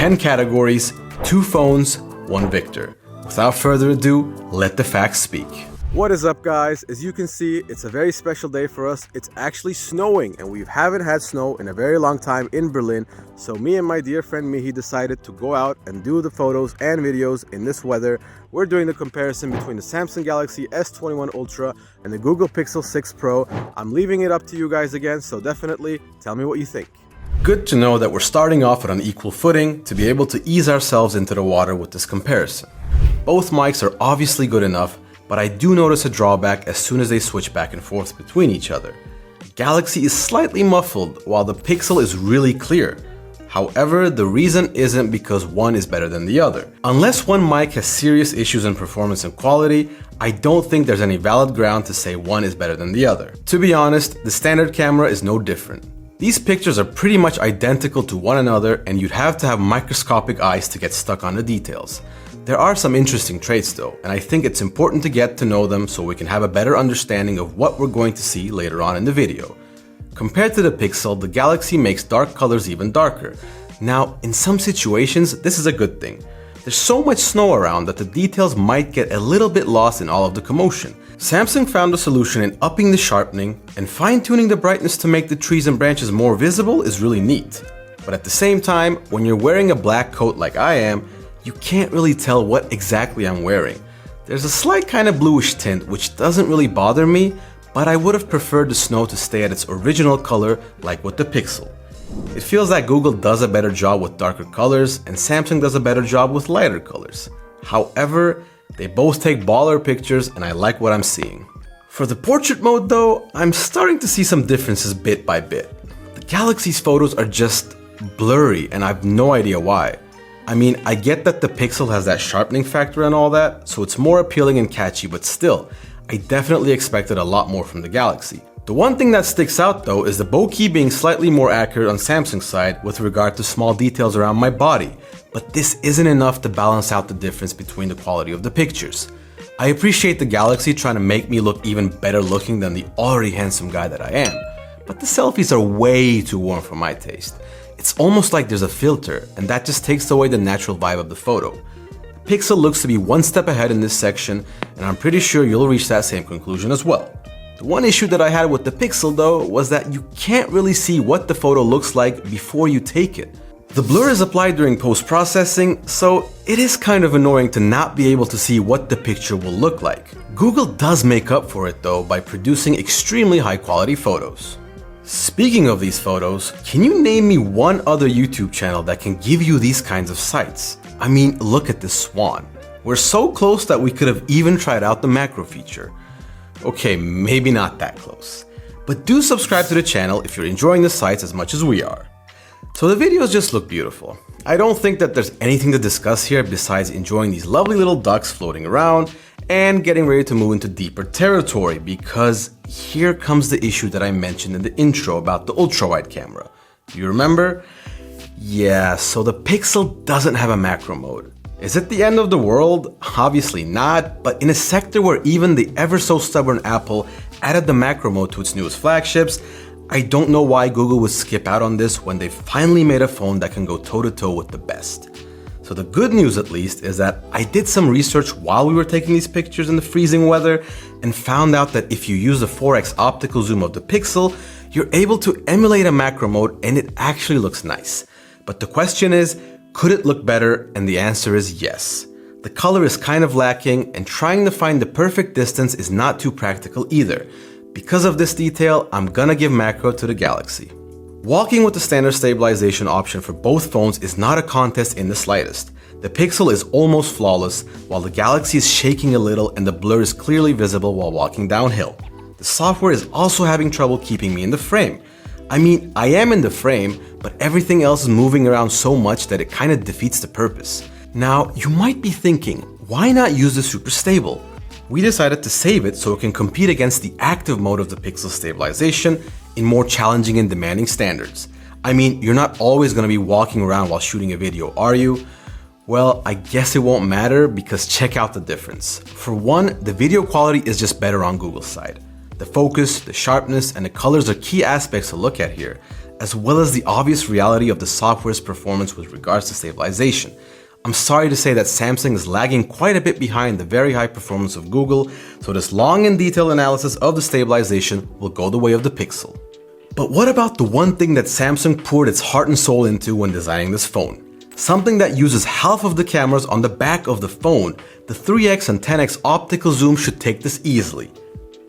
10 categories, 2 phones, 1 victor. Without further ado, let the facts speak. What is up, guys? As you can see, it's a very special day for us. It's actually snowing, and we haven't had snow in a very long time in Berlin. So me and my dear friend Mihi decided to go out and do the photos and videos in this weather. We're doing the comparison between the Samsung Galaxy S21 Ultra and the Google Pixel 6 Pro. I'm leaving it up to you guys again, so definitely tell me what you think. Good to know that we're starting off on an equal footing to be able to ease ourselves into the water with this comparison. Both mics are obviously good enough, but I do notice a drawback as soon as they switch back and forth between each other. Galaxy is slightly muffled while the Pixel is really clear. However, the reason isn't because one is better than the other. Unless one mic has serious issues in performance and quality, I don't think there's any valid ground to say one is better than the other. To be honest, the standard camera is no different. These pictures are pretty much identical to one another, and you'd have to have microscopic eyes to get stuck on the details. There are some interesting traits though, and I think it's important to get to know them so we can have a better understanding of what we're going to see later on in the video. Compared to the Pixel, the Galaxy makes dark colors even darker. Now, in some situations, this is a good thing. There's so much snow around that the details might get a little bit lost in all of the commotion. Samsung found a solution in upping the sharpening, and fine-tuning the brightness to make the trees and branches more visible is really neat. But at the same time, when you're wearing a black coat like I am, you can't really tell what exactly I'm wearing. There's a slight kind of bluish tint which doesn't really bother me, but I would have preferred the snow to stay at its original color like with the Pixel. It feels that Google does a better job with darker colors and Samsung does a better job with lighter colors. However, they both take baller pictures and I like what I'm seeing. For the portrait mode though, I'm starting to see some differences bit by bit. The Galaxy's photos are just blurry and I have no idea why. I mean, I get that the Pixel has that sharpening factor and all that, so it's more appealing and catchy, but still, I definitely expected a lot more from the Galaxy. The one thing that sticks out though is the bokeh being slightly more accurate on Samsung's side with regard to small details around my body, but this isn't enough to balance out the difference between the quality of the pictures. I appreciate the Galaxy trying to make me look even better looking than the already handsome guy that I am, but the selfies are way too warm for my taste. It's almost like there's a filter, and that just takes away the natural vibe of the photo. The Pixel looks to be one step ahead in this section, and I'm pretty sure you'll reach that same conclusion as well. The one issue that I had with the Pixel though was that you can't really see what the photo looks like before you take it. The blur is applied during post-processing, so it is kind of annoying to not be able to see what the picture will look like. Google does make up for it though by producing extremely high quality photos. Speaking of these photos, can you name me one other YouTube channel that can give you these kinds of sights? I mean, look at this swan. We're so close that we could have even tried out the macro feature. Okay, maybe not that close. But do subscribe to the channel if you're enjoying the sights as much as we are. So the videos just look beautiful. I don't think that there's anything to discuss here besides enjoying these lovely little ducks floating around and getting ready to move into deeper territory, because here comes the issue that I mentioned in the intro about the ultrawide camera. Do you remember? Yeah, so the Pixel doesn't have a macro mode. Is it the end of the world? Obviously not, but in a sector where even the ever so stubborn Apple added the macro mode to its newest flagships, I don't know why Google would skip out on this when they finally made a phone that can go toe-to-toe with the best. So the good news at least is that I did some research while we were taking these pictures in the freezing weather and found out that if you use the 4x optical zoom of the Pixel, you're able to emulate a macro mode and it actually looks nice. But the question is, could it look better? And the answer is yes. The color is kind of lacking and trying to find the perfect distance is not too practical either. Because of this detail, I'm gonna give macro to the Galaxy. Walking with the standard stabilization option for both phones is not a contest in the slightest. The Pixel is almost flawless, while the Galaxy is shaking a little and the blur is clearly visible while walking downhill. The software is also having trouble keeping me in the frame. I mean, I am in the frame, but everything else is moving around so much that it kind of defeats the purpose. Now, you might be thinking, why not use the Super Stable? We decided to save it so it can compete against the active mode of the Pixel stabilization in more challenging and demanding standards. I mean, you're not always going to be walking around while shooting a video, are you? Well, I guess it won't matter because check out the difference. For one, the video quality is just better on Google's side. The focus, the sharpness, and the colors are key aspects to look at here. as well as the obvious reality of the software's performance with regards to stabilization. I'm sorry to say that Samsung is lagging quite a bit behind the very high performance of Google, so this long and detailed analysis of the stabilization will go the way of the Pixel. But what about the one thing that Samsung poured its heart and soul into when designing this phone? Something that uses half of the cameras on the back of the phone. The 3x and 10x optical zoom should take this easily.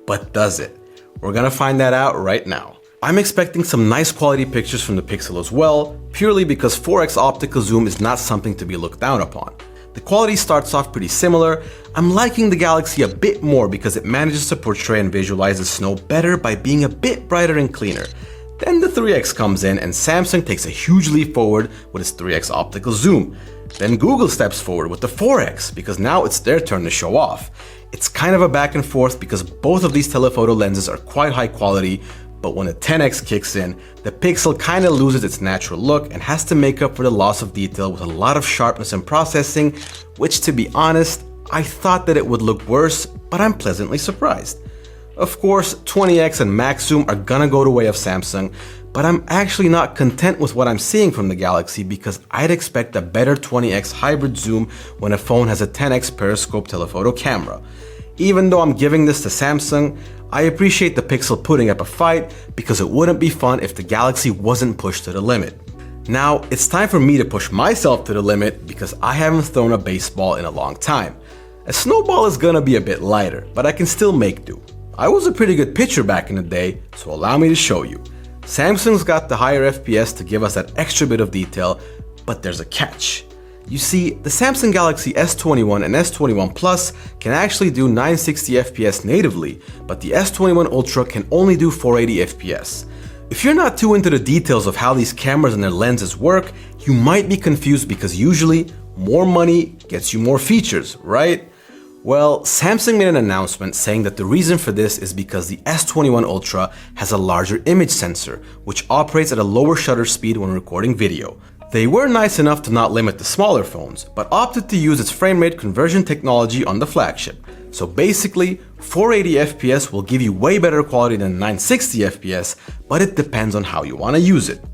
But does it? We're gonna find that out right now. I'm expecting some nice quality pictures from the Pixel as well, purely because 4x optical zoom is not something to be looked down upon. The quality starts off pretty similar. I'm liking the Galaxy a bit more because it manages to portray and visualize the snow better by being a bit brighter and cleaner. Then the 3x comes in and Samsung takes a huge leap forward with its 3x optical zoom. Then Google steps forward with the 4x because now it's their turn to show off. It's kind of a back and forth because both of these telephoto lenses are quite high quality, but when the 10x kicks in, the Pixel kind of loses its natural look and has to make up for the loss of detail with a lot of sharpness and processing, which to be honest, I thought that it would look worse, but I'm pleasantly surprised. Of course, 20x and max zoom are gonna go the way of Samsung, but I'm actually not content with what I'm seeing from the Galaxy because I'd expect a better 20x hybrid zoom when a phone has a 10x periscope telephoto camera. Even though I'm giving this to Samsung, I appreciate the Pixel putting up a fight because it wouldn't be fun if the Galaxy wasn't pushed to the limit. Now, it's time for me to push myself to the limit because I haven't thrown a baseball in a long time. A snowball is gonna be a bit lighter, but I can still make do. I was a pretty good pitcher back in the day, so allow me to show you. Samsung's got the higher FPS to give us that extra bit of detail, but there's a catch. You see, the Samsung Galaxy S21 and S21 Plus can actually do 960 FPS natively, but the S21 Ultra can only do 480 FPS. If you're not too into the details of how these cameras and their lenses work, you might be confused because usually more money gets you more features, right? Well, Samsung made an announcement saying that the reason for this is because the S21 Ultra has a larger image sensor, which operates at a lower shutter speed when recording video. They were nice enough to not limit the smaller phones, but opted to use its frame rate conversion technology on the flagship. So basically, 480 FPS will give you way better quality than 960 FPS, but it depends on how you want to use it.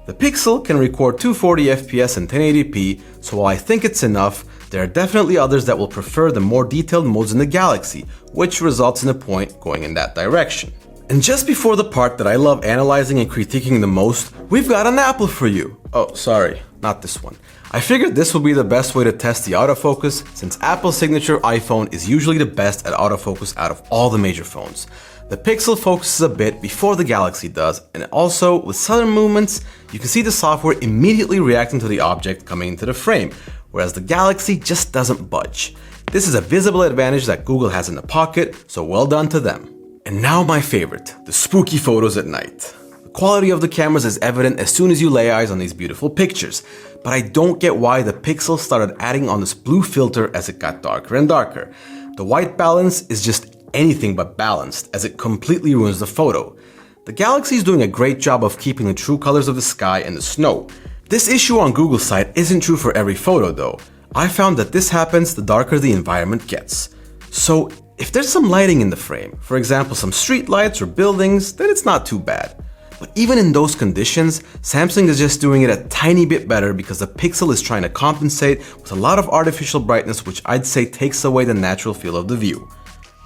The Pixel can record 240 FPS and 1080p, so while I think it's enough, there are definitely others that will prefer the more detailed modes in the Galaxy, which results in a point going in that direction. And just before the part that I love analyzing and critiquing the most, we've got an Apple for you. Oh, sorry, not this one. I figured this would be the best way to test the autofocus, since Apple's signature iPhone is usually the best at autofocus out of all the major phones. The Pixel focuses a bit before the Galaxy does, and also, with sudden movements, you can see the software immediately reacting to the object coming into the frame, whereas the Galaxy just doesn't budge. This is a visible advantage that Google has in the pocket, so well done to them. And now my favorite, the spooky photos at night. The quality of the cameras is evident as soon as you lay eyes on these beautiful pictures, but I don't get why the Pixel started adding on this blue filter as it got darker and darker. The white balance is just anything but balanced, as it completely ruins the photo. The Galaxy is doing a great job of keeping the true colors of the sky and the snow. This issue on Google's side isn't true for every photo though. I found that this happens the darker the environment gets. So if there's some lighting in the frame, for example some street lights or buildings, then it's not too bad. But even in those conditions, Samsung is just doing it a tiny bit better because the Pixel is trying to compensate with a lot of artificial brightness, which I'd say takes away the natural feel of the view.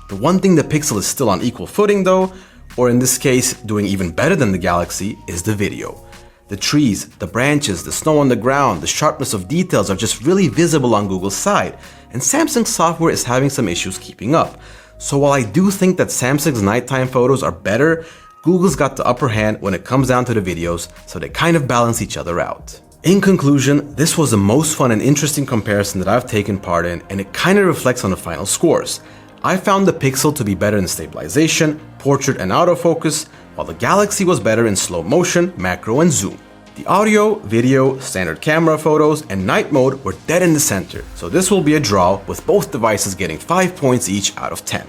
The one thing the Pixel is still on equal footing though, or in this case doing even better than the Galaxy, is the video. The trees, the branches, the snow on the ground, the sharpness of details are just really visible on Google's side, and Samsung's software is having some issues keeping up. So while I do think that Samsung's nighttime photos are better, Google's got the upper hand when it comes down to the videos, so they kind of balance each other out. In conclusion, this was the most fun and interesting comparison that I've taken part in, and it kind of reflects on the final scores. I found the Pixel to be better in stabilization, portrait and autofocus, while the Galaxy was better in slow motion, macro and zoom. The audio, video, standard camera photos, and night mode were dead in the center, so this will be a draw with both devices getting 5 points each out of 10.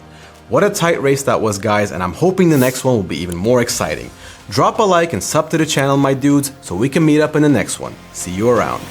What a tight race that was, guys, and I'm hoping the next one will be even more exciting. Drop a like and sub to the channel, my dudes, so we can meet up in the next one. See you around.